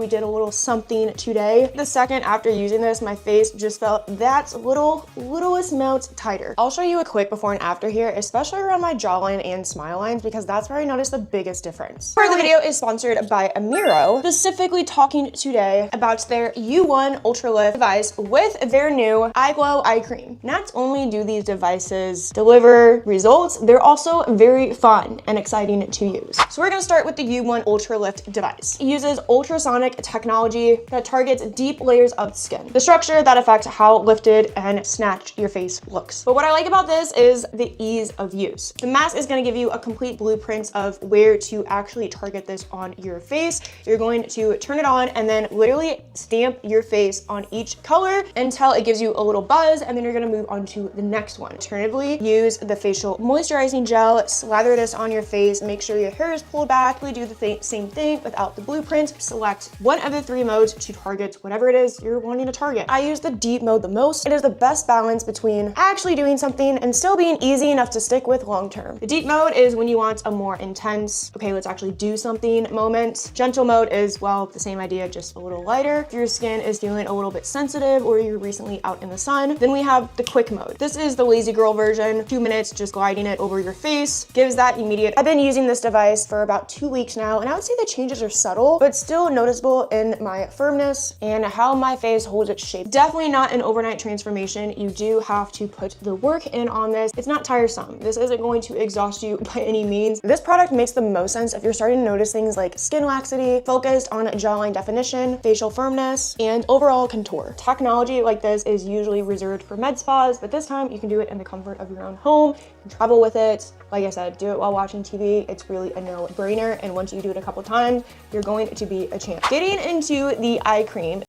We did a little something today. The second after using this, my face just felt that littlest amount tighter. I'll show you a quick before and after here, especially around my jawline and smile lines, because that's where I noticed the biggest difference. Part of the video is sponsored by AMIRO, specifically talking today about their U1 Ultra Lift device with their new Eye Glow Eye Cream. Not only do these devices deliver results, they're also very fun and exciting to use. So we're gonna start with the U1 Ultra Lift device. It uses ultrasonic technology that targets deep layers of skin, the structure that affects how lifted and snatched your face looks. But what I like about this is the ease of use. The mask is going to give you a complete blueprint of where to actually target this on your face. You're going to turn it on and then literally stamp your face on each color until it gives you a little buzz, and then you're going to move on to the next one. Alternatively, use the facial moisturizing gel, slather this on your face, make sure your hair is pulled back. We do the same thing without the blueprint. Select one of the three modes to target whatever it is you're wanting to target. I use the deep mode the most. It is the best balance between actually doing something and still being easy enough to stick with long term. The deep mode is when you want a more intense, okay, let's actually do something moment. Gentle mode is, well, the same idea, just a little lighter. If your skin is feeling a little bit sensitive or you're recently out in the sun, then we have the quick mode. This is the lazy girl version. 2 minutes, just gliding it over your face. Gives that immediate. I've been using this device for about 2 weeks now, and I would say the changes are subtle, but still noticeable in my firmness and how my face holds its shape. Definitely not an overnight transformation. You do have to put the work in on this. It's not tiresome. This isn't going to exhaust you by any means. This product makes the most sense if you're starting to notice things like skin laxity, focused on jawline definition, facial firmness, and overall contour. Technology like this is usually reserved for med spas, but this time you can do it in the comfort of your own home. You can travel with it. Like I said, do it while watching TV. It's really a no-brainer, and once you do it a couple times, you're going to be a champ. Getting into the eye cream,